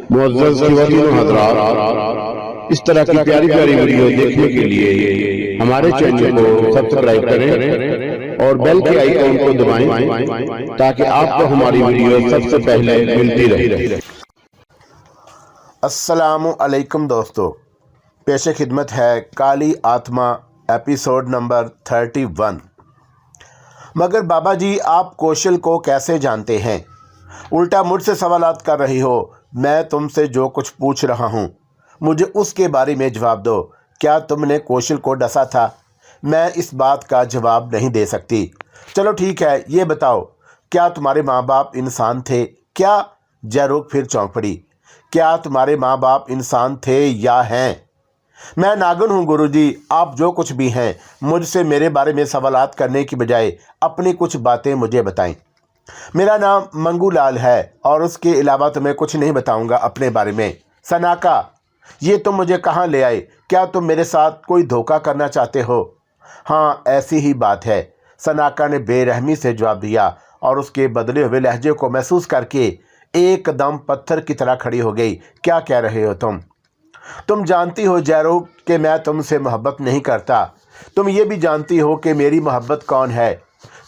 मुअज़्ज़ज़ ख़वातीन हज़रात, इस तरह की प्यारी प्यारी वीडियो देखने के लिए हमारे चैनल को सब्सक्राइब करें और बेल के आइकॉन को दबाएं ताकि आपको हमारी वीडियो सबसे पहले मिलती रहे। अस्सलामु अलैकुम दोस्तों, पेश खिदमत है काली आत्मा एपिसोड नंबर 31। मगर बाबा जी, आप कौशल को कैसे जानते हैं? उल्टा मुझसे सवालात कर रही हो। मैं तुमसे जो कुछ पूछ रहा हूँ मुझे उसके बारे में जवाब दो। क्या तुमने कौशल को डसा था? मैं इस बात का जवाब नहीं दे सकती। चलो ठीक है, ये बताओ, क्या तुम्हारे माँ बाप इंसान थे? क्या? जयरूख फिर चौंक पड़ी। क्या तुम्हारे माँ बाप इंसान थे या हैं? मैं नागन हूँ गुरुजी। आप जो कुछ भी हैं, मुझसे मेरे बारे में सवालात करने की बजाय अपनी कुछ बातें मुझे बताएं। मेरा नाम मंगू लाल है और उसके अलावा तो मैं कुछ नहीं बताऊंगा अपने बारे में। सनाका, ये तुम मुझे कहाँ ले आए? क्या तुम मेरे साथ कोई धोखा करना चाहते हो? हाँ, ऐसी ही बात है, सनाका ने बेरहमी से जवाब दिया और उसके बदले हुए लहजे को महसूस करके एकदम पत्थर की तरह खड़ी हो गई। क्या कह रहे हो तुम? तुम जानती हो जयरूख कि मैं तुमसे मोहब्बत नहीं करता। तुम ये भी जानती हो कि मेरी मोहब्बत कौन है।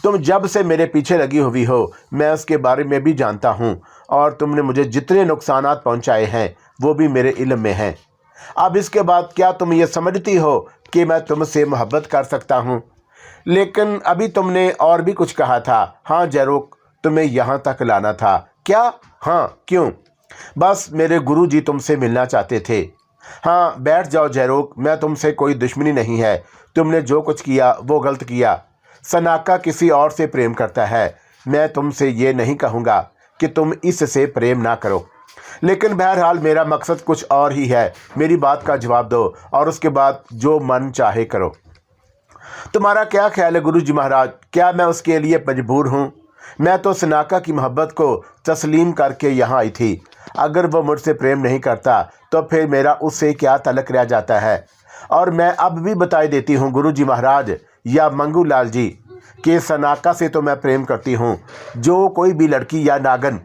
तुम जब से मेरे पीछे लगी हुई हो मैं उसके बारे में भी जानता हूँ और तुमने मुझे जितने नुकसानात पहुँचाए हैं वो भी मेरे इल्म में हैं। अब इसके बाद क्या तुम ये समझती हो कि मैं तुमसे मोहब्बत कर सकता हूँ? लेकिन अभी तुमने और भी कुछ कहा था। हाँ जयरूख, तुम्हें यहाँ तक लाना था। क्या? हाँ, क्यों? बस मेरे गुरुजी तुमसे मिलना चाहते थे। हाँ, बैठ जाओ जयरूख, मैं तुमसे कोई दुश्मनी नहीं है। तुमने जो कुछ किया वो गलत किया। सनाका किसी और से प्रेम करता है। मैं तुमसे ये नहीं कहूँगा कि तुम इससे प्रेम ना करो, लेकिन बहरहाल मेरा मकसद कुछ और ही है। मेरी बात का जवाब दो और उसके बाद जो मन चाहे करो। तुम्हारा क्या ख्याल है गुरुजी महाराज? क्या मैं उसके लिए मजबूर हूँ? मैं तो सनाका की मोहब्बत को तस्लीम करके यहाँ आई थी। अगर वो मुझसे प्रेम नहीं करता तो फिर मेरा उससे क्या तल्लक रह जाता है? और मैं अब भी बता देती हूँ गुरुजी महाराज या मंगू लाल जी कि सनाका से तो मैं प्रेम करती हूँ। जो कोई भी लड़की या नागन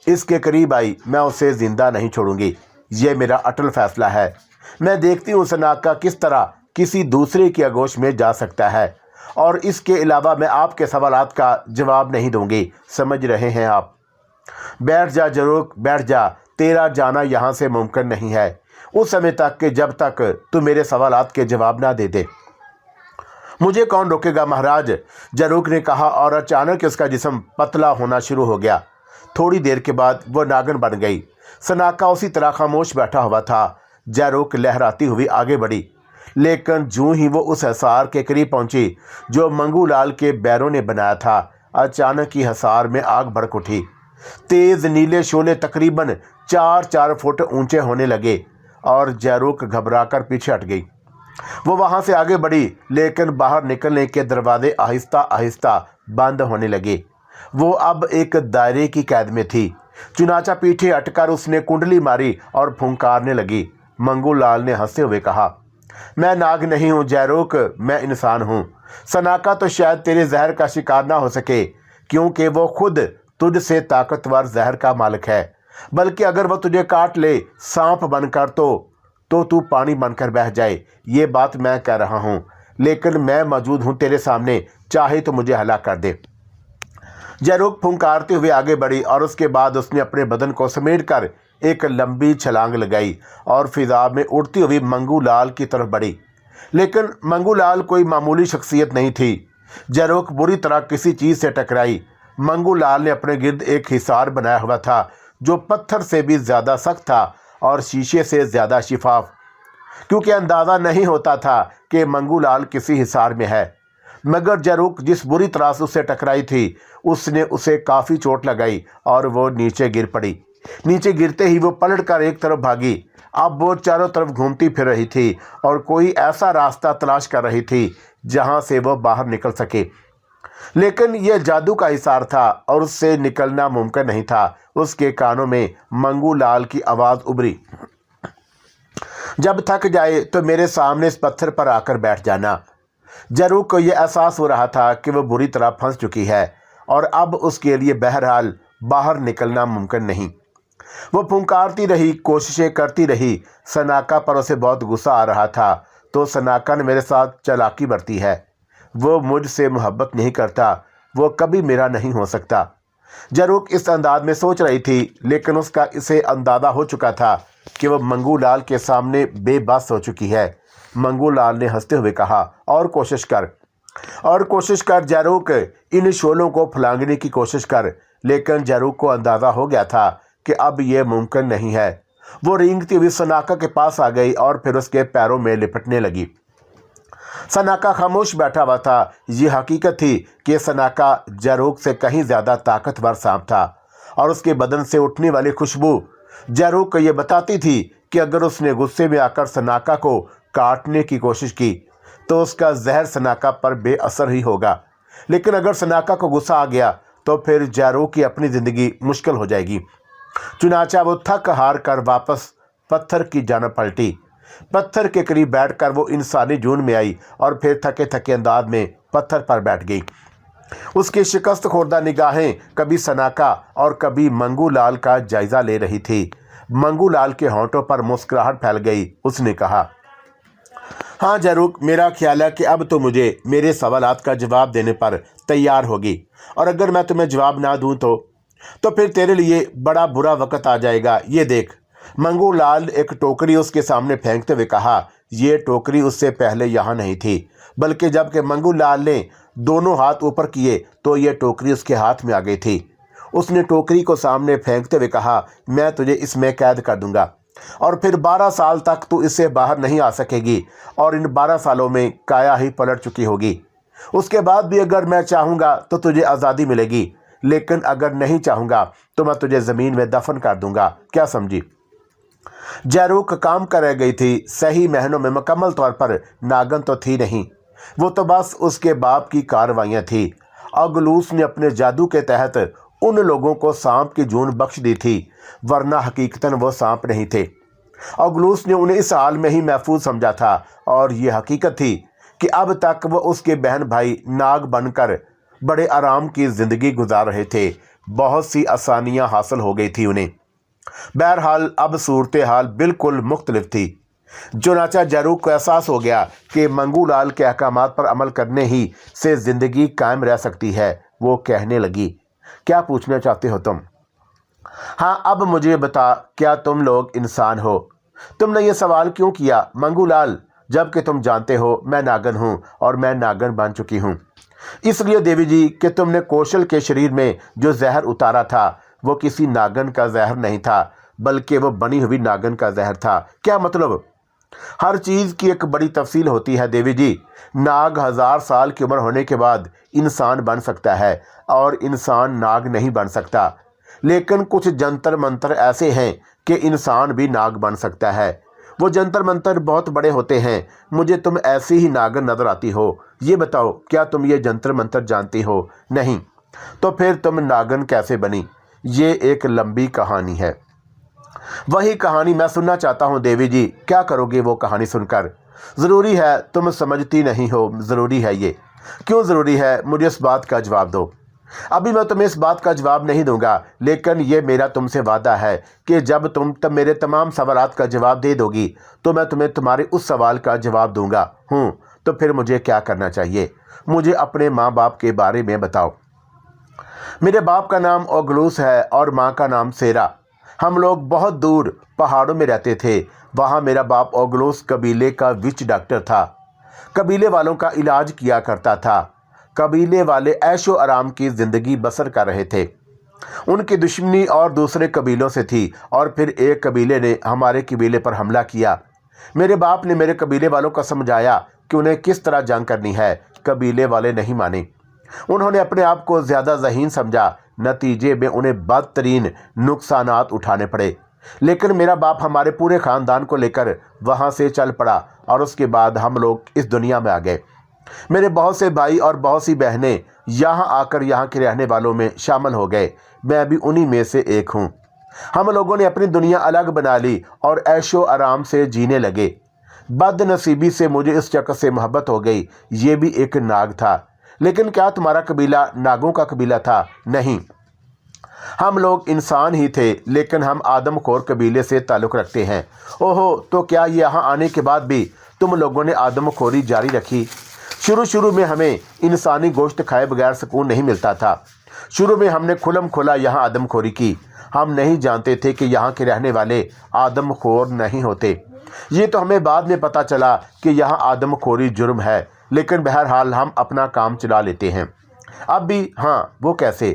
इसके करीब आई मैं उसे ज़िंदा नहीं छोड़ूंगी। ये मेरा अटल फैसला है। मैं देखती हूँ सनाका किस तरह किसी दूसरे की आगोश में जा सकता है और इसके अलावा मैं आपके सवालात का जवाब नहीं दूंगी। समझ रहे हैं आप? बैठ जा जरूर, बैठ जा। तेरा जाना यहाँ से मुमकिन नहीं है उस समय तक कि जब तक तू मेरे सवालात के जवाब ना दे दे। मुझे कौन रोकेगा महाराज? जयरूख ने कहा और अचानक उसका जिस्म पतला होना शुरू हो गया। थोड़ी देर के बाद वो नागन बन गई। सनाका उसी तरह खामोश बैठा हुआ था। जयरूख लहराती हुई आगे बढ़ी, लेकिन जूं ही वो उस हिसार के करीब पहुंची जो मंगू लाल के बैरों ने बनाया था, अचानक ही हिसार में आग भड़क उठी। तेज नीले शोले तकरीबन 4-4 फुट ऊंचे होने लगे और जयरूख घबराकर पीछे हट गई। वो वहां से आगे बढ़ी, लेकिन बाहर निकलने के दरवाजे आहिस्ता आहिस्ता बंद होने लगे। वो अब एक दायरे की कैद में थी। चुनाचा पीछे हटकर उसने कुंडली मारी और फुंकारने लगी। मंगू लाल ने हंसते हुए कहा, मैं नाग नहीं हूँ जयरूख, मैं इंसान हूँ। सनाका तो शायद तेरे जहर का शिकार ना हो सके, क्योंकि वो खुद तुझसे ताकतवर जहर का मालिक है। बल्कि अगर वह तुझे काट ले सांप बनकर तो तू पानी बनकर बह जाए। ये बात मैं कह रहा हूँ, लेकिन मैं मौजूद हूँ तेरे सामने, चाहे तो मुझे हलाक कर दे। जयरूख फुंकारते हुए आगे बढ़ी और उसके बाद उसने अपने बदन को समेटकर एक लंबी छलांग लगाई और फिजा में उड़ती हुई मंगू लाल की तरफ बढ़ी। लेकिन मंगू लाल कोई मामूली शख्सियत नहीं थी। जयरूख बुरी तरह किसी चीज़ से टकराई। मंगू लाल ने अपने गिर्द एक हिसार बनाया हुआ था जो पत्थर से भी ज़्यादा सख्त था और शीशे से ज़्यादा शिफाफ, क्योंकि अंदाज़ा नहीं होता था कि मंगू लाल किसी हिसार में है। मगर जयरूख जिस बुरी तरह से उससे टकराई थी उसने उसे काफ़ी चोट लगाई और वो नीचे गिर पड़ी। नीचे गिरते ही वो पलटकर एक तरफ भागी। अब वो चारों तरफ घूमती फिर रही थी और कोई ऐसा रास्ता तलाश कर रही थी जहाँ से वो बाहर निकल सके। लेकिन यह जादू का हिसार था और उससे निकलना मुमकिन नहीं था। उसके कानों में मंगू लाल की आवाज़ उभरी, जब थक जाए तो मेरे सामने इस पत्थर पर आकर बैठ जाना। जयरूख को यह एहसास हो रहा था कि वह बुरी तरह फंस चुकी है और अब उसके लिए बहरहाल बाहर निकलना मुमकिन नहीं। वो फुंकारती रही, कोशिशें करती रही। सनाका पर उसे बहुत गुस्सा आ रहा था। तो सनाका ने मेरे साथ चालाकी बरती है। वो मुझसे मोहब्बत नहीं करता, वो कभी मेरा नहीं हो सकता। जरूक इस अंदाज में सोच रही थी, लेकिन उसका इसे अंदाजा हो चुका था कि वह मंगू लाल के सामने बेबस हो चुकी है। मंगू लाल ने हंसते हुए कहा, और कोशिश कर जरूक, इन शोलों को फलांगने की कोशिश कर। लेकिन जरूक को अंदाजा हो गया था कि अब यह मुमकिन नहीं है। वो रेंगती हुई सनाका के पास आ गई और फिर उसके पैरों में लिपटने लगी। सनाका खामोश बैठा हुआ था। ये हकीकत थी कि सनाका जरूक से कहीं ज्यादा ताकतवर सांप था और उसके बदन से उठने वाली खुशबू जरूक को यह बताती थी कि अगर उसने गुस्से में आकर सनाका को काटने की कोशिश की तो उसका जहर सनाका पर बेअसर ही होगा। लेकिन अगर सनाका को गुस्सा आ गया तो फिर जरूक की अपनी जिंदगी मुश्किल हो जाएगी। चुनाचा वो थक हार कर वापस पत्थर की जानब पलटी। पत्थर के करीब बैठकर वो इंसानी जून में आई और फिर थके थके अंदाज में पत्थर पर बैठ गई। उसकी शिकस्त खोरदा निगाहें कभी सनाका और कभी मंगू लाल का जायजा ले रही थी। मंगू लाल के होंठों पर मुस्कुराहट फैल गई। उसने कहा, हाँ जरूक, मेरा ख्याल है कि अब तो मुझे मेरे सवालात का जवाब देने पर तैयार होगी, और अगर मैं तुम्हें जवाब ना दूं तो फिर तेरे लिए बड़ा बुरा वक्त आ जाएगा। ये देख। मंगू लाल एक टोकरी उसके सामने फेंकते हुए कहा। ये टोकरी उससे पहले यहाँ नहीं थी, बल्कि जबकि मंगू लाल ने दोनों हाथ ऊपर किए तो ये टोकरी उसके हाथ में आ गई थी। उसने टोकरी को सामने फेंकते हुए कहा, मैं तुझे इसमें कैद कर दूंगा और फिर 12 साल तक तू इससे बाहर नहीं आ सकेगी, और इन 12 सालों में काया ही पलट चुकी होगी। उसके बाद भी अगर मैं चाहूँगा तो तुझे आज़ादी मिलेगी, लेकिन अगर नहीं चाहूँगा तो मैं तुझे ज़मीन में दफन कर दूंगा। क्या समझी? जरूक काम कर रह गई थी। सही महीनों में मुकम्मल तौर पर नागन तो थी नहीं, वो तो बस उसके बाप की कार्रवाइयाँ थी। अगलूस ने अपने जादू के तहत उन लोगों को सांप की जून बख्श दी थी, वरना हकीकतन वो सांप नहीं थे। अगलूस ने उन्हें इस हाल में ही महफूज समझा था, और ये हकीकत थी कि अब तक वो उसके बहन भाई नाग बनकर बड़े आराम की ज़िंदगी गुजार रहे थे। बहुत सी आसानियां हासिल हो गई थी उन्हें। बहरहाल अब सूरत हाल बिल्कुल मुख्तलिफ थी। चुनाचा जरूक को एहसास हो गया कि मंगू लाल के अहकामात पर अमल करने ही से ज़िंदगी कायम रह सकती है। वो कहने लगी, क्या पूछना चाहते हो तुम? हाँ, अब मुझे बता, क्या तुम लोग इंसान हो? तुमने ये सवाल क्यों किया मंगू लाल, जबकि तुम जानते हो मैं नागन हूँ और मैं नागन बन चुकी हूँ? इसलिए देवी जी कि तुमने कौशल के शरीर में जो जहर उतारा था वो किसी नागन का जहर नहीं था, बल्कि वो बनी हुई नागन का जहर था। क्या मतलब? हर चीज़ की एक बड़ी तफसील होती है देवी जी। नाग 1000 साल की उम्र होने के बाद इंसान बन सकता है और इंसान नाग नहीं बन सकता, लेकिन कुछ जंतर मंतर ऐसे हैं कि इंसान भी नाग बन सकता है। वो जंतर मंतर बहुत बड़े होते हैं। मुझे तुम ऐसी ही नागन नजर आती हो। ये बताओ, क्या तुम ये जंतर मंतर जानती हो? नहीं। तो फिर तुम नागन कैसे बनी? ये एक लंबी कहानी है। वही कहानी मैं सुनना चाहता हूँ देवी जी। क्या करोगे वो कहानी सुनकर? ज़रूरी है, तुम समझती नहीं हो। ज़रूरी है ये। क्यों ज़रूरी है? मुझे इस बात का जवाब दो। अभी मैं तुम्हें इस बात का जवाब नहीं दूंगा, लेकिन ये मेरा तुमसे वादा है कि जब तुम मेरे तमाम सवालात का जवाब दे दोगी तो मैं तुम्हें तुम्हारे उस सवाल का जवाब दूंगा। तो फिर मुझे क्या करना चाहिए? मुझे अपने माँ बाप के बारे में बताओ। मेरे बाप का नाम ओगलूस है और माँ का नाम सेरा। हम लोग बहुत दूर पहाड़ों में रहते थे। वहाँ मेरा बाप ओगलूस कबीले का विच डॉक्टर था। कबीले वालों का इलाज किया करता था। कबीले वाले ऐशो आराम की ज़िंदगी बसर कर रहे थे। उनकी दुश्मनी और दूसरे कबीलों से थी, और फिर एक कबीले ने हमारे कबीले पर हमला किया। मेरे बाप ने मेरे कबीले वालों को समझाया कि उन्हें किस तरह जंग करनी है। कबीले वाले नहीं माने। उन्होंने अपने आप को ज़्यादा ज़हीन समझा। नतीजे में उन्हें बदतरीन नुकसानात उठाने पड़े। लेकिन मेरा बाप हमारे पूरे ख़ानदान को लेकर वहाँ से चल पड़ा, और उसके बाद हम लोग इस दुनिया में आ गए। मेरे बहुत से भाई और बहुत सी बहनें यहाँ आकर यहाँ के रहने वालों में शामिल हो गए। मैं भी उन्हीं में से एक हूँ। हम लोगों ने अपनी दुनिया अलग बना ली और ऐशो आराम से जीने लगे। बदनसीबी से मुझे इस शख्स से मोहब्बत हो गई। ये भी एक नाग था। लेकिन क्या तुम्हारा कबीला नागों का कबीला था? नहीं। हम लोग इंसान ही थे, लेकिन हम आदमखोर कबीले से ताल्लुक़ रखते हैं। ओहो, तो क्या यहाँ आने के बाद भी तुम लोगों ने आदमखोरी जारी रखी? शुरू में हमें इंसानी गोश्त खाए बगैर सुकून नहीं मिलता था। शुरू में हमने खुलम खुला यहाँ आदमखोरी की। हम नहीं जानते थे कि यहाँ के रहने वाले आदमखोर नहीं होते। ये तो हमें बाद में पता चला कि यहाँ आदमखोरी जुर्म है, लेकिन बहरहाल हम अपना काम चला लेते हैं। अब भी। हाँ, वो कैसे?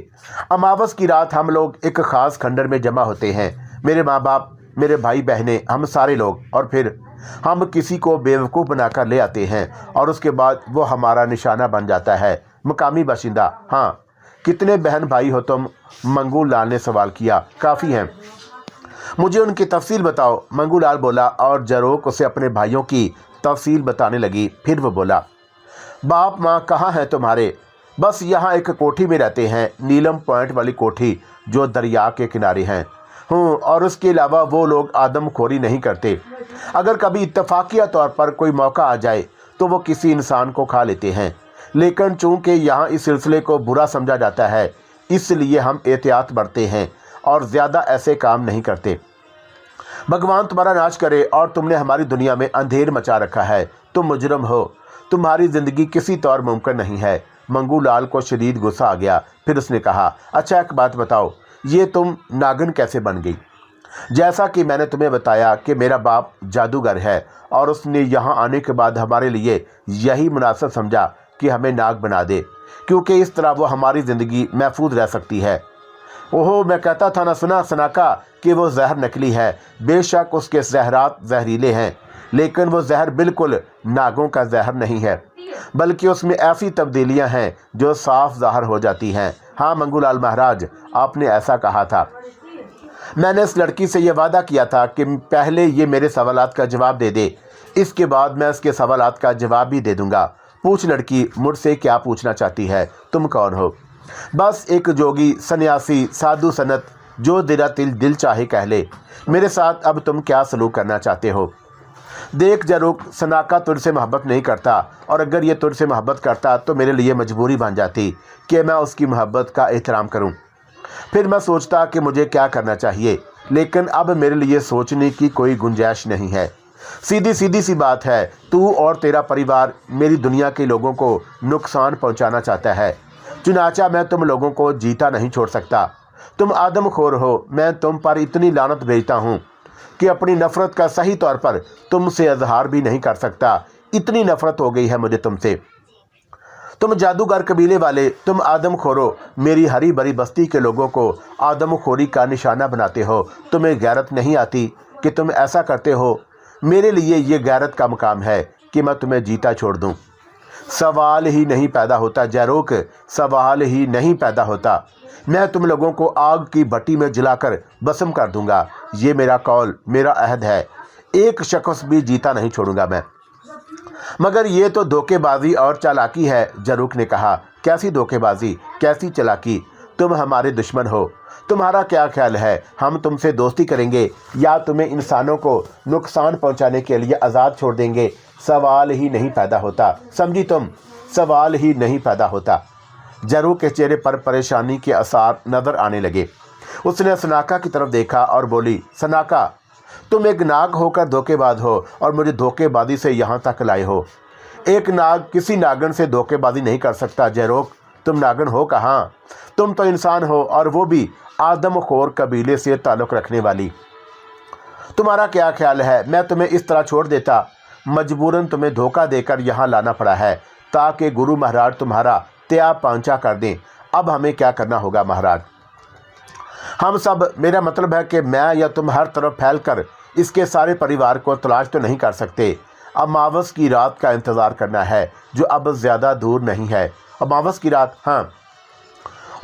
अमावस की रात हम लोग एक ख़ास खंडर में जमा होते हैं, मेरे माँ बाप, मेरे भाई बहनें, हम सारे लोग, और फिर हम किसी को बेवकूफ़ बनाकर ले आते हैं और उसके बाद वो हमारा निशाना बन जाता है, मकामी बाशिंदा। हाँ, कितने बहन भाई हो तुम? मंगू लाल ने सवाल किया। काफ़ी हैं। मुझे उनकी तफसील बताओ, मंगू लाल बोला, और जरोक उसे अपने भाइयों की तफसील बताने लगी। फिर वो बोला, बाप माँ कहाँ हैं तुम्हारे? बस यहाँ एक कोठी में रहते हैं, नीलम पॉइंट वाली कोठी जो दरिया के किनारे हैं। और उसके अलावा वो लोग आदमखोरी नहीं करते। अगर कभी इत्तफाकिया तौर पर कोई मौका आ जाए तो वो किसी इंसान को खा लेते हैं, लेकिन चूंकि यहाँ इस सिलसिले को बुरा समझा जाता है, इसलिए हम एहतियात बरतते हैं और ज़्यादा ऐसे काम नहीं करते। भगवान तुम्हारा नाश करे, और तुमने हमारी दुनिया में अंधेर मचा रखा है। तुम मुजरम हो, तुम्हारी ज़िंदगी किसी तौर मुमकिन नहीं है। मंगू लाल को शदीद गुस्सा आ गया। फिर उसने कहा, अच्छा एक बात बताओ, ये तुम नागिन कैसे बन गई? जैसा कि मैंने तुम्हें बताया कि मेरा बाप जादूगर है, और उसने यहाँ आने के बाद हमारे लिए यही मुनासिब समझा कि हमें नाग बना दे, क्योंकि इस तरह वो हमारी ज़िंदगी महफूज रह सकती है। ओहो, मैं कहता था ना सुना सनाका कि वो जहर नकली है। बेशक उसके जहरात जहरीले हैं, लेकिन वो जहर बिल्कुल नागों का जहर नहीं है, बल्कि उसमें ऐसी तब्दीलियां हैं जो साफ ज़ाहिर हो जाती हैं। हाँ मंगूलाल महाराज, आपने ऐसा कहा था। मैंने इस लड़की से यह वादा किया था कि पहले ये मेरे सवालात का जवाब दे दे, इसके बाद मैं इसके सवालात का जवाब भी दे दूंगा। पूछ लड़की, मुझसे क्या पूछना चाहती है? तुम कौन हो? बस एक जोगी, सन्यासी, साधु सनत, जो तेरा दिल चाहे कह ले। मेरे साथ अब तुम क्या सलूक करना चाहते हो? देख जरूक, सनाका तुझसे मोहब्बत नहीं करता, और अगर ये तुझसे मोहब्बत करता तो मेरे लिए मजबूरी बन जाती कि मैं उसकी मोहब्बत का एहतराम करूं। फिर मैं सोचता कि मुझे क्या करना चाहिए, लेकिन अब मेरे लिए सोचने की कोई गुंजाइश नहीं है। सीधी सी बात है, तू और तेरा परिवार मेरी दुनिया के लोगों को नुकसान पहुंचाना चाहता है, चुनाचा मैं तुम लोगों को जीता नहीं छोड़ सकता। तुम आदमखोर हो, मैं तुम पर इतनी लानत भेजता हूँ कि अपनी नफ़रत का सही तौर पर तुमसे इजहार भी नहीं कर सकता। इतनी नफ़रत हो गई है मुझे तुमसे। तुम जादूगर कबीले वाले, तुम आदमखोरो, मेरी हरी भरी बस्ती के लोगों को आदमखोरी का निशाना बनाते हो। तुम्हें गैरत नहीं आती कि तुम ऐसा करते हो? मेरे लिए ये गैरत का मुकाम है कि मैं तुम्हें जीता छोड़ दूं। सवाल ही नहीं पैदा होता जैरोक, सवाल ही नहीं पैदा होता। मैं तुम लोगों को आग की भट्टी में जलाकर भस्म कर दूंगा। ये मेरा कौल, मेरा अहद है। एक शख्स भी जीता नहीं छोड़ूंगा मैं। मगर ये तो धोखेबाजी और चालाकी है, जरूक ने कहा। कैसी धोखेबाजी, कैसी चालाकी? तुम हमारे दुश्मन हो। तुम्हारा क्या ख्याल है, हम तुमसे दोस्ती करेंगे या तुम्हें इंसानों को नुकसान पहुंचाने के लिए आज़ाद छोड़ देंगे? सवाल ही नहीं पैदा होता। समझी तुम? सवाल ही नहीं पैदा होता। जरूर के चेहरे पर परेशानी के आसार नजर आने लगे। उसने सनाका की तरफ देखा और बोली, सनाका, तुम एक नाग होकर धोखेबाज हो और मुझे धोखेबाजी से यहाँ तक लाए हो। एक नाग किसी नागन से धोखेबाजी नहीं कर सकता। जैरोक, तुम नागन हो कहाँ? तुम तो इंसान हो, और वो भी आदमखोर कबीले से ताल्लुक़ रखने वाली। तुम्हारा क्या ख्याल है, मैं तुम्हें इस तरह छोड़ देता? मजबूरन तुम्हें धोखा देकर यहाँ लाना पड़ा है ताकि गुरु महाराज तुम्हारा त्या पांचा कर दें। अब हमें क्या करना होगा महाराज? हम सब, मेरा मतलब है कि मैं या तुम हर तरफ फैल कर इसके सारे परिवार को तलाश तो नहीं कर सकते। अमावस की रात का इंतज़ार करना है, जो अब ज़्यादा दूर नहीं है। अमावस की रात? हाँ।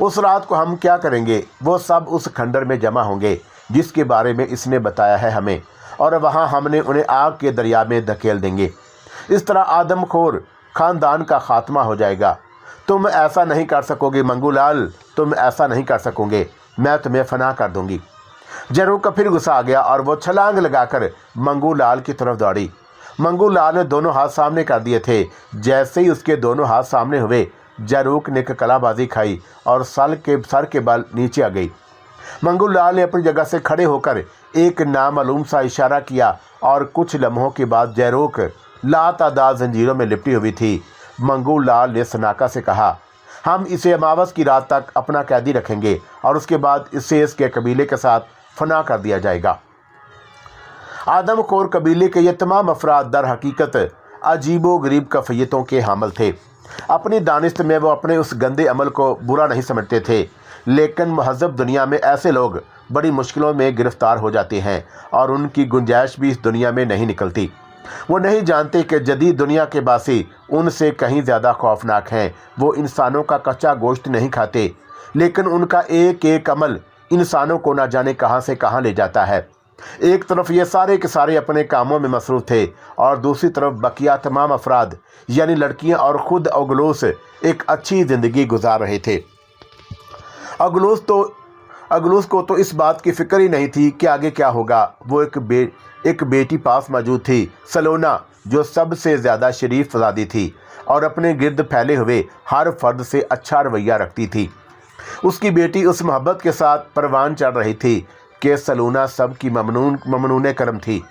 उस रात को हम क्या करेंगे? वो सब उस खंडर में जमा होंगे जिसके बारे में इसने बताया है हमें, और वहाँ हमने उन्हें आग के दरिया में धकेल देंगे। इस तरह आदमखोर ख़ानदान का खात्मा हो जाएगा। तुम ऐसा नहीं कर सकोगे मंगूलाल, तुम ऐसा नहीं कर सकोगे। मैं तुम्हें फना कर दूंगी। जरूर का फिर गुस्सा आ गया और वो छलांग लगाकर मंगूलाल की तरफ दौड़ी। मंगूलाल ने दोनों हाथ सामने कर दिए थे। जैसे ही उसके दोनों हाथ सामने हुए, जरूक ने कलाबाजी खाई और सर के बल नीचे आ गई। मंगू लाल ने अपनी जगह से खड़े होकर एक नामालूम सा इशारा किया और कुछ लम्हों के बाद जयरोक लातादाद जंजीरों में लिपटी हुई थी। मंगू लाल ने सनाका से कहा, हम इसे अमावस की रात तक अपना कैदी रखेंगे और उसके बाद इसे इसके कबीले के साथ फना कर दिया जाएगा। आदमखोर कबीले के ये तमाम अफराद दर हकीकत अजीबो गरीब कफ़ियतों के हामिल थे। अपनी दानिश्त में वो अपने उस गंदे अमल को बुरा नहीं समझते थे, लेकिन महज़ब दुनिया में ऐसे लोग बड़ी मुश्किलों में गिरफ्तार हो जाते हैं और उनकी गुंजाइश भी इस दुनिया में नहीं निकलती। वो नहीं जानते कि जदीद दुनिया के बासी उनसे कहीं ज़्यादा खौफनाक हैं। वो इंसानों का कच्चा गोश्त नहीं खाते, लेकिन उनका एक एक अमल इंसानों को ना जाने कहाँ से कहाँ ले जाता है। एक तरफ ये सारे के सारे अपने कामों में मसरूफ़ थे और दूसरी तरफ बकिया तमाम अफराद यानी लड़कियां और ख़ुद अगलोस एक अच्छी ज़िंदगी गुजार रहे थे। अगलोस को तो इस बात की फ़िक्र ही नहीं थी कि आगे क्या होगा। वो एक बेटी पास मौजूद थी, सलोना, जो सबसे ज़्यादा शरीफ फजादी थी और अपने गिर्द फैले हुए हर फर्द से अच्छा रवैया रखती थी। उसकी बेटी उस मोहब्बत के साथ परवान चढ़ रही थी कि सलोना सबकी ममनून करम थी।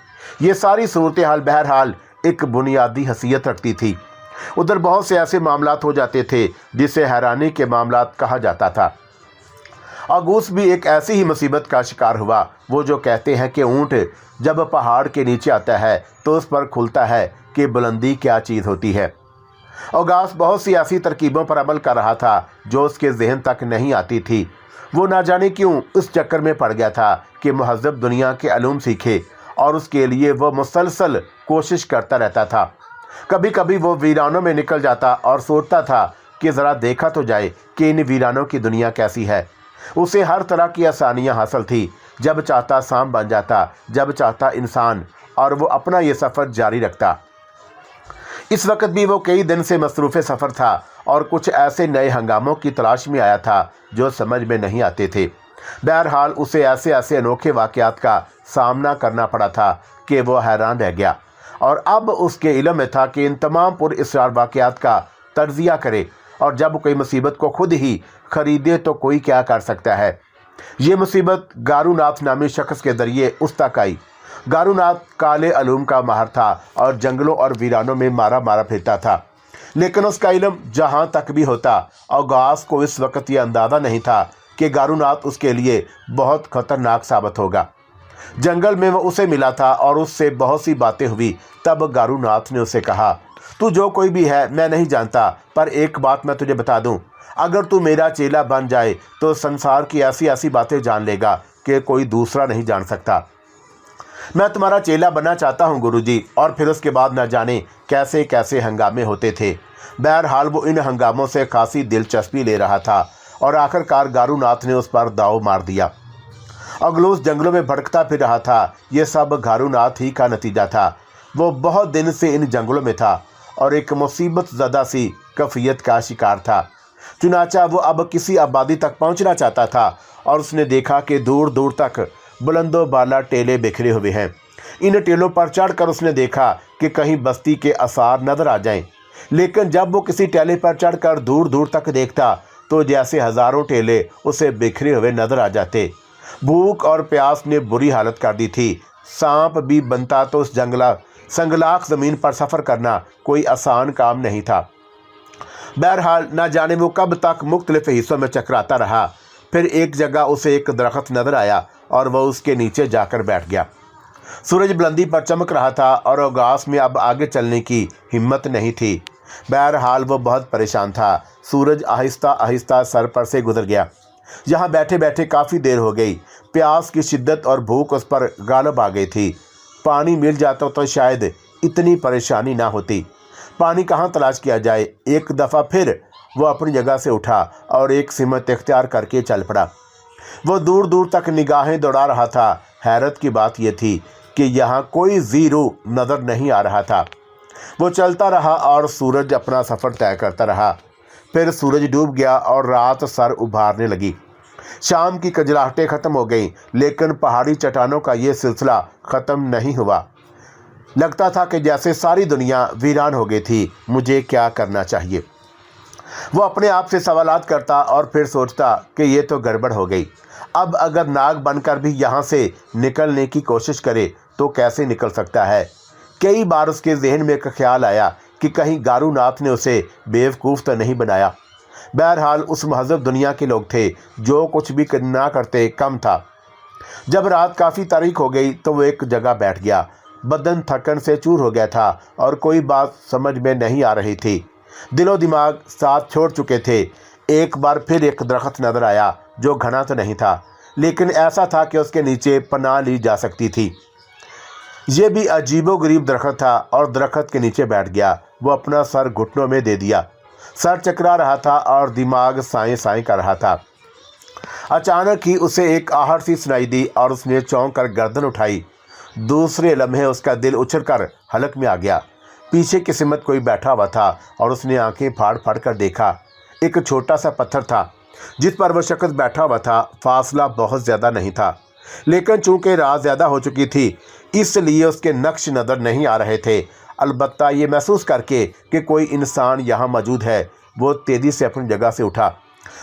ये सारी सूरत हाल बहरहाल एक बुनियादी हैसियत रखती थी। उधर बहुत से ऐसे मामलात हो जाते थे जिसे हैरानी के मामलात कहा जाता था। अगूस भी एक ऐसी ही मुसीबत का शिकार हुआ। वो जो कहते हैं कि ऊँट जब पहाड़ के नीचे आता है तो उस पर खुलता है कि बुलंदी क्या चीज़ होती है। अगास बहुत सी ऐसी तरकीबों पर अमल कर रहा था जो उसके जहन तक नहीं आती थी। वो ना जाने क्यों उस चक्कर में पड़ गया था कि महज़ब दुनिया के अलूम सीखे और उसके लिए वो मुसलसल कोशिश करता रहता था। कभी कभी वो वीरानों में निकल जाता और सोचता था कि ज़रा देखा तो जाए कि इन वीरानों की दुनिया कैसी है। उसे हर तरह की आसानियाँ हासिल थी। जब चाहता सांप बन जाता, जब चाहता इंसान, और वो अपना ये सफ़र जारी रखता। इस वक्त भी वो कई दिन से मसरूफ़ सफ़र था और कुछ ऐसे नए हंगामों की तलाश में आया था जो समझ में नहीं आते थे। बहरहाल उसे ऐसे अनोखे वाक़यात का सामना करना पड़ा था कि वो हैरान रह गया और अब उसके इल्म में था कि इन तमाम पुरअसरार वाक़यात का तज्ज़िया करे और जब कोई मुसीबत को खुद ही ख़रीदे तो कोई क्या कर सकता है। ये मुसीबत गारूनाथ नामी शख्स के ज़रिए उस तक आई। गारूनाथ काले अलूम का माहर था और जंगलों और वीरानों में मारा फिरता था, लेकिन उसका इल्म जहाँ तक भी होता, अगास को इस वक्त यह अंदाज़ा नहीं था कि गारूनाथ उसके लिए बहुत ख़तरनाक साबित होगा। जंगल में वो उसे मिला था और उससे बहुत सी बातें हुई। तब गारूनाथ ने उसे कहा, तू जो कोई भी है मैं नहीं जानता, पर एक बात मैं तुझे बता दूं, अगर तू मेरा चेला बन जाए तो संसार की ऐसी बातें जान लेगा कि कोई दूसरा नहीं जान सकता। मैं तुम्हारा चेला बनना चाहता हूँ गुरुजी। और फिर उसके बाद न जाने कैसे कैसे हंगामे होते थे। बहरहाल वो इन हंगामों से खासी दिलचस्पी ले रहा था और आखिरकार गारूनाथ ने उस पर दाव मार दिया। अगलोस जंगलों में भटकता फिर रहा था। ये सब गारूनाथ ही का नतीजा था। वो बहुत दिन से इन जंगलों में था और एक मुसीबत ज़दा सी कफ़ियत का शिकार था। चुनाचा वो अब किसी आबादी तक पहुंचना चाहता था और उसने देखा कि दूर दूर तक बुलंदो बाला टेले बिखरे हुए हैं। इन टेलों पर चढ़कर उसने देखा कि कहीं बस्ती के आसार नजर आ जाएं, लेकिन जब वो किसी टेले पर चढ़कर दूर दूर तक देखता तो जैसे हज़ारों टेले उसे बिखरे हुए नजर आ जाते। भूख और प्यास ने बुरी हालत कर दी थी। सांप भी बनता तो उस संगलाख ज़मीन पर सफ़र करना कोई आसान काम नहीं था। बहरहाल ना जाने वो कब तक मुख्तलिफ हिस्सों में चकराता रहा। फिर एक जगह उसे एक दरख्त नज़र आया और वह उसके नीचे जाकर बैठ गया। सूरज बुलंदी पर चमक रहा था और अगास में अब आगे चलने की हिम्मत नहीं थी। बहरहाल वो बहुत परेशान था। सूरज आहिस्ता आहिस्ता सर पर से गुजर गया। यहाँ बैठे बैठे काफ़ी देर हो गई। प्यास की शिद्दत और भूख उस पर गालिब आ गई थी। पानी मिल जाता तो शायद इतनी परेशानी ना होती। पानी कहाँ तलाश किया जाए। एक दफ़ा फिर वो अपनी जगह से उठा और एक सिमत इख्तियार करके चल पड़ा। वो दूर दूर तक निगाहें दौड़ा रहा था। हैरत की बात यह थी कि यहाँ कोई ज़ीरो नज़र नहीं आ रहा था। वो चलता रहा और सूरज अपना सफ़र तय करता रहा। फिर सूरज डूब गया और रात सर उभारने लगी। शाम की कजलाहटें ख़त्म हो गईं, लेकिन पहाड़ी चट्टानों का ये सिलसिला ख़त्म नहीं हुआ। लगता था कि जैसे सारी दुनिया वीरान हो गई थी। मुझे क्या करना चाहिए। वो अपने आप से सवालात करता और फिर सोचता कि ये तो गड़बड़ हो गई। अब अगर नाग बनकर भी यहाँ से निकलने की कोशिश करे तो कैसे निकल सकता है। कई बार उसके जहन में एक ख्याल आया कि कहीं गारूनाथ ने उसे बेवकूफ़ तो नहीं बनाया। बहरहाल उस महज़ब दुनिया के लोग थे, जो कुछ भी ना करते कम था। जब रात काफ़ी तारीख हो गई तो वो एक जगह बैठ गया। बदन थकन से चूर हो गया था और कोई बात समझ में नहीं आ रही थी। दिलो दिमाग साथ छोड़ चुके थे। एक बार फिर एक दरख्त नज़र आया, जो घना तो नहीं था लेकिन ऐसा था कि उसके नीचे पनाह ली जा सकती थी। ये भी अजीबोगरीब दरख्त था और दरख्त के नीचे बैठ गया। वो अपना सर घुटनों में दे दिया। सर चकरा रहा था और दिमाग साएं साएं कर रहा था। अचानक ही उसे एक आहट सी सुनाई दी और उसने चौंक कर गर्दन उठाई। दूसरे लम्हे उसका दिल उछलकर हलक में आ गया। पीछे की सिमत कोई बैठा हुआ था और उसने आंखें फाड़ फाड़ कर देखा। एक छोटा सा पत्थर था जिस पर वह शख्स बैठा हुआ था। फासला बहुत ज़्यादा नहीं था, लेकिन चूंकि रात ज़्यादा हो चुकी थी इसलिए उसके नक्श नज़र नहीं आ रहे थे। अलबत्ता ये महसूस करके कि कोई इंसान यहाँ मौजूद है, वो तेज़ी से अपनी जगह से उठा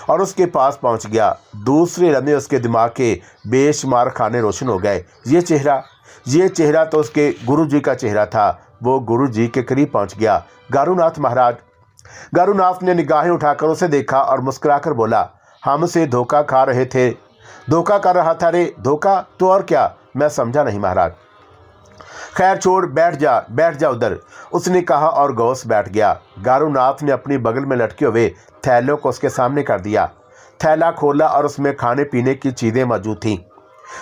और उसके पास पहुँच गया। दूसरे लम्हे उसके दिमाग के बेशुमार खाने रोशन हो गए। ये चेहरा तो उसके गुरुजी का चेहरा था। वो गुरुजी के करीब पहुँच गया। गारूनाथ महाराज। गारूनाथ ने निगाहें उठाकर उसे देखा और मुस्कुराकर बोला, हमसे धोखा खा रहे थे। धोखा कर रहा था रे? धोखा तो और क्या? मैं समझा नहीं महाराज। खैर छोड़, बैठ जा उधर, उसने कहा और गौस बैठ गया। गारूनाथ ने अपनी बगल में लटके हुए थैलों को उसके सामने कर दिया। थैला खोला और उसमें खाने पीने की चीज़ें मौजूद थीं।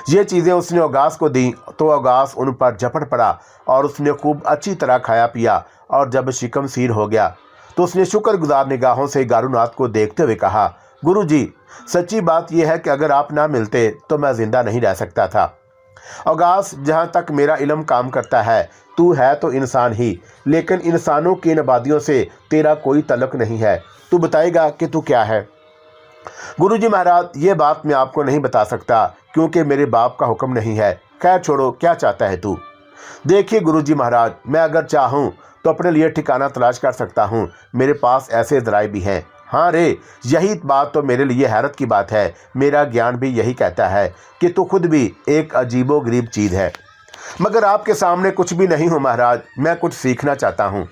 ये चीज़ें उसने औगास को दी तो औगास उन पर झपट पड़ा और उसने खूब अच्छी तरह खाया पिया। और जब शिकम सीर हो गया तो उसने शुक्रगुजार निगाहों से गारूनाथ को देखते हुए कहा, गुरुजी, सच्ची बात यह है कि अगर आप ना मिलते तो मैं ज़िंदा नहीं रह सकता था। औगास, जहाँ तक मेरा इल्म काम करता है, तू है तो इंसान ही, लेकिन इंसानों की नबादियों से तेरा कोई तल्लुक़ नहीं है। तू बताएगा कि तू क्या है? गुरुजी महाराज, ये बात मैं आपको नहीं बता सकता क्योंकि मेरे बाप का हुक्म नहीं है। खैर छोड़ो, क्या चाहता है तू? देखिए गुरुजी महाराज, मैं अगर चाहूँ तो अपने लिए ठिकाना तलाश कर सकता हूँ। मेरे पास ऐसे ज़राए भी हैं। हाँ रे, यही बात तो मेरे लिए हैरत की बात है। मेरा ज्ञान भी यही कहता है कि तू खुद भी एक अजीबोगरीब चीज़ है। मगर आपके सामने कुछ भी नहीं हूँ महाराज। मैं कुछ सीखना चाहता हूँ।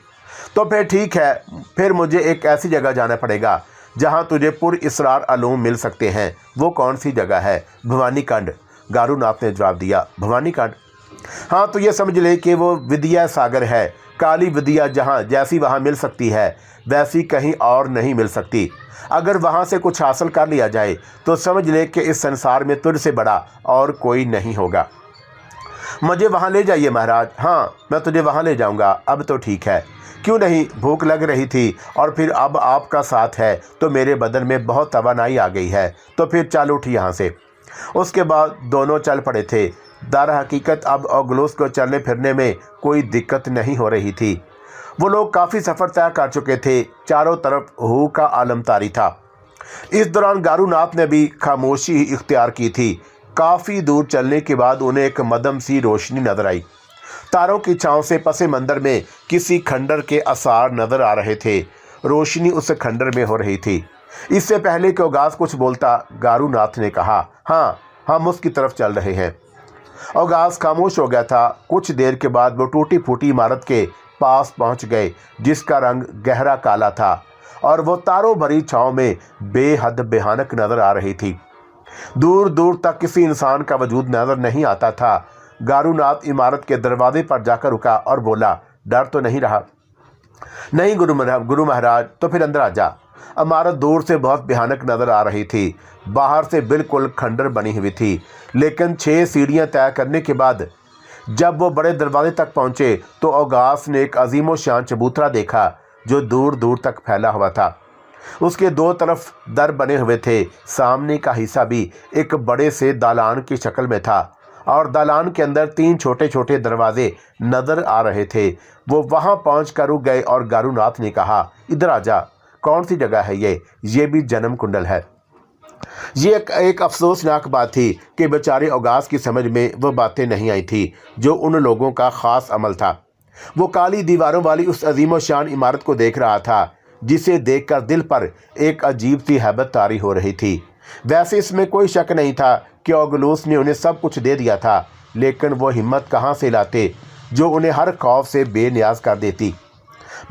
तो फिर ठीक है, फिर मुझे एक ऐसी जगह जाना पड़ेगा जहाँ तुझे पुर इसरार अलूम मिल सकते हैं। वो कौन सी जगह है? भवानी कंड, गारूनाथ ने जवाब दिया। भवानी कंड? हाँ, तो ये समझ ले कि वो विद्या सागर है। काली विद्या जहाँ जैसी वहाँ मिल सकती है, वैसी कहीं और नहीं मिल सकती। अगर वहाँ से कुछ हासिल कर लिया जाए तो समझ ले कि इस संसार में तुझसे बड़ा और कोई नहीं होगा। मुझे वहाँ ले जाइए महाराज। हाँ, मैं तुझे वहाँ ले जाऊँगा। अब तो ठीक है। क्यों नहीं, भूख लग रही थी और फिर अब आपका साथ है तो मेरे बदन में बहुत तवानाई आ गई है। तो फिर चल उठ यहाँ से। उसके बाद दोनों चल पड़े थे। दर हकीकत अब औगलूस को चलने फिरने में कोई दिक्कत नहीं हो रही थी। वो लोग काफ़ी सफ़र तय कर चुके थे। चारों तरफ हू का आलम तारी था। इस दौरान गारूनाथ ने भी खामोशी ही इख्तियार की थी। काफ़ी दूर चलने के बाद उन्हें एक मदम सी रोशनी नजर आई। तारों की छाँव से पसे मंदिर में किसी खंडर के आसार नजर आ रहे थे। रोशनी उस खंडर में हो रही थी। इससे पहले कि औगास कुछ बोलता, गारूनाथ ने कहा, हाँ, हम उसकी तरफ चल रहे हैं। औगास खामोश हो गया था। कुछ देर के बाद वो टूटी फूटी इमारत के पास पहुंच गए, जिसका रंग गहरा काला था और वो तारों भरी छाँव में बेहद भयानक नजर आ रही थी। दूर दूर तक किसी इंसान का वजूद नजर नहीं आता था। गारूनाथ इमारत के दरवाजे पर जाकर रुका और बोला, डर तो नहीं रहा? नहीं गुरु महाराज। तो फिर अंदर आ जा। इमारत दूर से बहुत भयानक नजर आ रही थी। बाहर से बिल्कुल खंडर बनी हुई थी, लेकिन 6 सीढ़ियां तय करने के बाद जब वो बड़े दरवाजे तक पहुंचे तो औगास ने एक अजीमो शान चबूतरा देखा जो दूर दूर तक फैला हुआ था। उसके 2 तरफ दर बने हुए थे। सामने का हिस्सा भी एक बड़े से दालान की शक्ल में था और दालान के अंदर 3 छोटे छोटे दरवाजे नजर आ रहे थे। वो वहां पहुंचकर रुक गए और गारूनाथ ने कहा, इधर आ जा। कौन सी जगह है ये भी जन्म कुंडल है। ये एक अफसोसनाक बात थी कि बेचारे औगास की समझ में वह बातें नहीं आई थी जो उन लोगों का ख़ास अमल था। वो काली दीवारों वाली उस अजीम शान इमारत को देख रहा था। जिसे देखकर दिल पर एक अजीब सी हैबत तारी हो रही थी। वैसे इसमें कोई शक नहीं था कि औगलूस ने उन्हें सब कुछ दे दिया था, लेकिन वो हिम्मत कहाँ से लाते जो उन्हें हर खौफ से बेनियाज कर देती।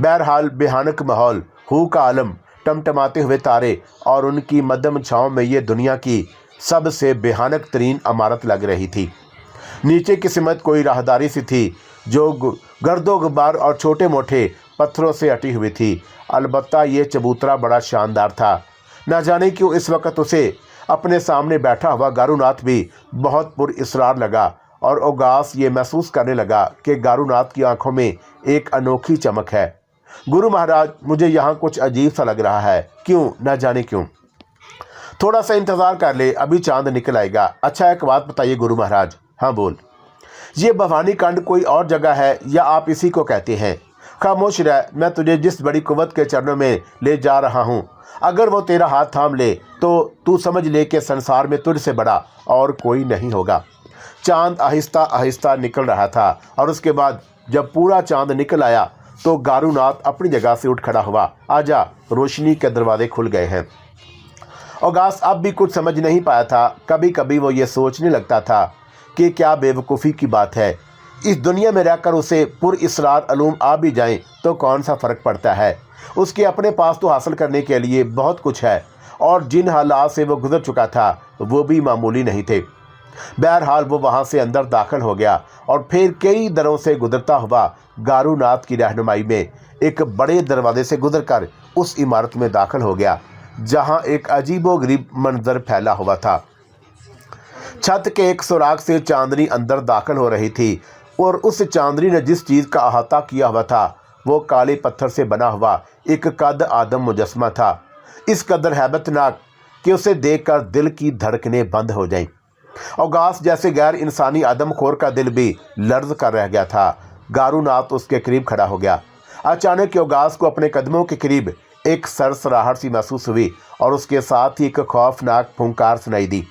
बहरहाल भयानक माहौल, हू का आलम, टमटमाते हुए तारे और उनकी मध्यम छाँव में ये दुनिया की सबसे भयानक तरीन इमारत लग रही थी। नीचे की सिमत कोई राहदारी सी थी जो गर्दो गुबार और छोटे मोटे पत्थरों से अटी हुई थी। अलबत्ता ये चबूतरा बड़ा शानदार था। न जाने क्यों इस वक्त उसे अपने सामने बैठा हुआ गारूनाथ भी बहुत पुरइसरार लगा और औगास ये महसूस करने लगा कि गारूनाथ की आंखों में एक अनोखी चमक है। गुरु महाराज, मुझे यहाँ कुछ अजीब सा लग रहा है। क्यों? न जाने क्यों। थोड़ा सा इंतज़ार कर ले, अभी चांद निकल आएगा। अच्छा, एक बात बताइए गुरु महाराज। हाँ बोल। ये भवानी कंड कोई और जगह है या आप इसी को कहते हैं? खामोश रह, मैं तुझे जिस बड़ी कुव्वत के चरणों में ले जा रहा हूँ, अगर वो तेरा हाथ थाम ले तो तू समझ ले कि संसार में तुझसे बड़ा और कोई नहीं होगा। चांद आहिस्ता आहिस्ता निकल रहा था और उसके बाद जब पूरा चांद निकल आया तो गारूनाथ अपनी जगह से उठ खड़ा हुआ। आजा, रोशनी के दरवाजे खुल गए हैं। औगास अब भी कुछ समझ नहीं पाया था। कभी कभी वो ये सोचने लगता था कि क्या बेवकूफ़ी की बात है। इस दुनिया में रहकर उसे पुरइसरार अलूम आ भी जाएं तो कौन सा फ़र्क पड़ता है। उसके अपने पास तो हासिल करने के लिए बहुत कुछ है और जिन हालात से वो गुजर चुका था वो भी मामूली नहीं थे। बहरहाल वो वहाँ से अंदर दाखिल हो गया और फिर कई दरों से गुजरता हुआ गारूनाथ की रहनुमाई में एक बड़े दरवाजे से गुजरकर उस इमारत में दाखिल हो गया जहाँ एक अजीबोगरीब मंजर फैला हुआ था। छत के एक सुराग से चांदनी अंदर दाखिल हो रही थी और उस चांदनी ने जिस चीज़ का अहाता किया हुआ था वो काले पत्थर से बना हुआ एक कद आदम मुजस्मा था। इस कदर हैबतनाक कि उसे देखकर दिल की धड़कनें बंद हो जाएं। औगास जैसे गैर इंसानी आदमखोर का दिल भी लर्ज कर रह गया था। गारूनाथ उसके करीब खड़ा हो गया। अचानक औगास को अपने कदमों के करीब एक सरसराहट सी महसूस हुई और उसके साथ ही एक खौफनाक फुंकार सुनाई दी।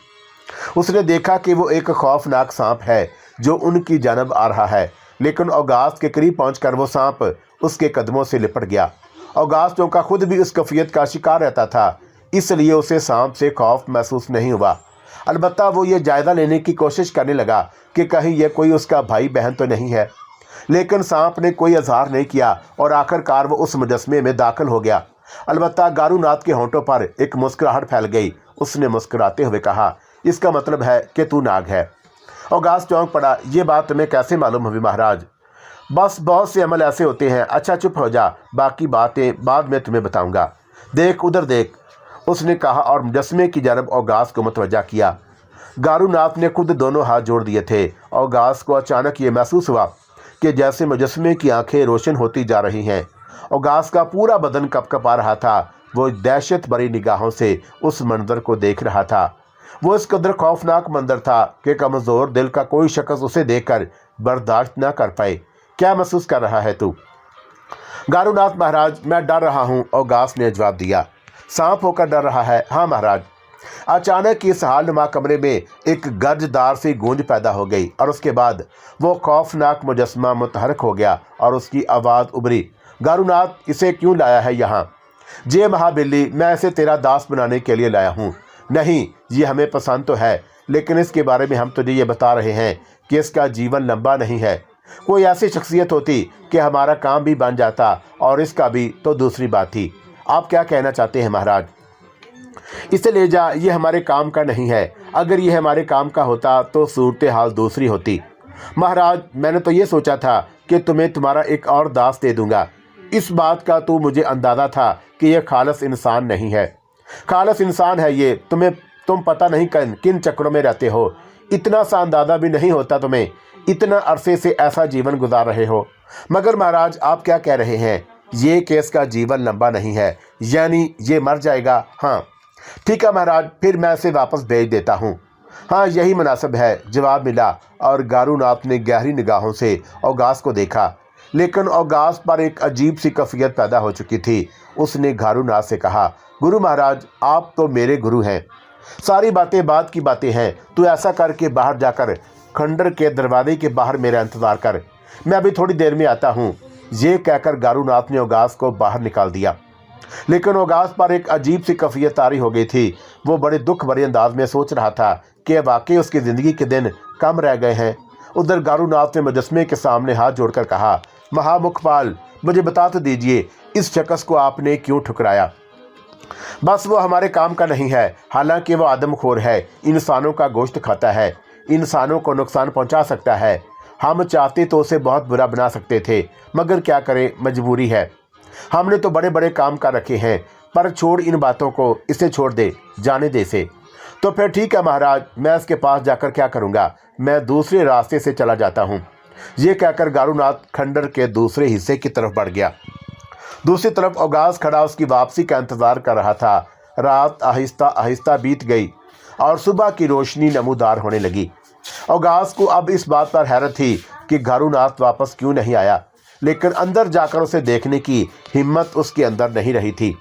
उसने देखा कि वो एक खौफनाक सांप है जो उनकी जानब आ रहा है, लेकिन औगास के करीब पहुंचकर वो सांप उसके कदमों से लिपट गया। औगास जो का खुद भी उस कफियत का शिकार रहता था, इसलिए उसे सांप से खौफ महसूस नहीं हुआ। अलबत्ता वो ये जायज़ा लेने की कोशिश करने लगा कि कहीं ये कोई उसका भाई बहन तो नहीं है, लेकिन सांप ने कोई इज़हार नहीं किया और आखिरकार वो उस मुजस्मे में दाखिल हो गया। अलबत्ता गारूनाथ के होंठों पर एक मुस्कुराहट फैल गई। उसने मुस्कुराते हुए कहा, इसका मतलब है कि तू नाग है। औगास चौंक पड़ा। ये बात तुम्हें कैसे मालूम हुई महाराज? बस बहुत से अमल ऐसे होते हैं। अच्छा चुप हो जा, बाकी बातें बाद में तुम्हें बताऊंगा। देख उधर देख, उसने कहा और मुजस्मे की जानब औगास को मुतवज्जा किया। गारूनाथ ने खुद दोनों हाथ जोड़ दिए थे। औगास को अचानक ये महसूस हुआ कि जैसे मुजस्मे की आंखें रोशन होती जा रही हैं। औगास का पूरा बदन कपकपा रहा था। वो दहशत भरी निगाहों से उस मंजर को देख रहा था। वो इस कदर खौफनाक मंजर था कि कमज़ोर दिल का कोई शख्स उसे देखकर बर्दाश्त न कर पाए। क्या महसूस कर रहा है तू? गारूनाथ महाराज, मैं डर रहा हूँ, औगास ने जवाब दिया। सांप होकर डर रहा है? हाँ महाराज। अचानक इस हालनुमा कमरे में एक गर्जदार सी गूंज पैदा हो गई और उसके बाद वो खौफनाक मुजस्मा मुतहरक हो गया और उसकी आवाज़ उभरी, गारूनाथ, इसे क्यों लाया है यहाँ? जे महाबिल्ली, मैं इसे तेरा दास बनाने के लिए लाया हूँ। नहीं, ये हमें पसंद तो है, लेकिन इसके बारे में हम तुझे ये बता रहे हैं कि इसका जीवन लंबा नहीं है। कोई ऐसी शख्सियत होती कि हमारा काम भी बन जाता और इसका भी तो दूसरी बात थी। आप क्या कहना चाहते हैं महाराज? इसे ले जा, ये हमारे काम का नहीं है। अगर ये हमारे काम का होता तो सूरत हाल दूसरी होती। महाराज, मैंने तो ये सोचा था कि तुम्हें तुम्हारा एक और दास दे दूंगा। इस बात का तो मुझे अंदाज़ा था कि यह खालस इंसान नहीं है। खालस इंसान है ये। तुम पता नहीं किन चक्रों में रहते हो। इतना सा अंदाज़ा भी नहीं होता तुम्हें। इतना अरसे से ऐसा जीवन गुजार रहे हो। मगर महाराज, आप क्या कह रहे हैं? ये केस का जीवन लंबा नहीं है, यानी ये मर जाएगा? हाँ ठीक है महाराज, फिर मैं इसे वापस भेज देता हूँ। हाँ यही मुनासिब है, जवाब मिला और गारूनाथ ने गहरी निगाहों से औगास को देखा, लेकिन औगास पर एक अजीब सी कफियत पैदा हो चुकी थी। उसने गारूनाथ से कहा, गुरु महाराज, आप तो मेरे गुरु हैं, सारी बातें बात की बातें हैं। तू ऐसा करके बाहर जाकर खंडर के दरवाजे के बाहर मेरा इंतज़ार कर, मैं अभी थोड़ी देर में आता हूँ। ये कहकर गारूनाथ ने औगास को बाहर निकाल दिया। लेकिन ओगास पर एक अजीब सी कफियत तारी हो गई थी। वो बड़े दुख भरे अंदाज में सोच रहा था कि वाकई उसकी ज़िंदगी के दिन कम रह गए हैं। उधर गारूनाथ ने मुजस्मे के सामने हाथ जोड़कर कहा, महामुखपाल, मुझे बता तो दीजिए, इस शख्स को आपने क्यों ठुकराया? बस वो हमारे काम का नहीं है। हालांकि वो आदमखोर है, इंसानों का गोश्त खाता है, इंसानों को नुकसान पहुंचा सकता है। हम चाहते तो उसे बहुत बुरा बना सकते थे, मगर क्या करें, मजबूरी है। हमने तो बड़े बड़े काम कर रखे हैं, पर छोड़ इन बातों को, इसे छोड़ दे, जाने दे इसे। तो फिर ठीक है महाराज, मैं इसके पास जाकर क्या करूँगा, मैं दूसरे रास्ते से चला जाता हूँ। ये कहकर गारूनाथ खंडर के दूसरे हिस्से की तरफ बढ़ गया। दूसरी तरफ ओगास खड़ा उसकी वापसी का इंतजार कर रहा था। रात आहिस्ता आहिस्ता बीत गई और सुबह की रोशनी नमूदार होने लगी। ओगास को अब इस बात पर हैरत थी कि गारूनाथ वापस क्यों नहीं आया, लेकिन अंदर जाकर उसे देखने की हिम्मत उसके अंदर नहीं रही थी।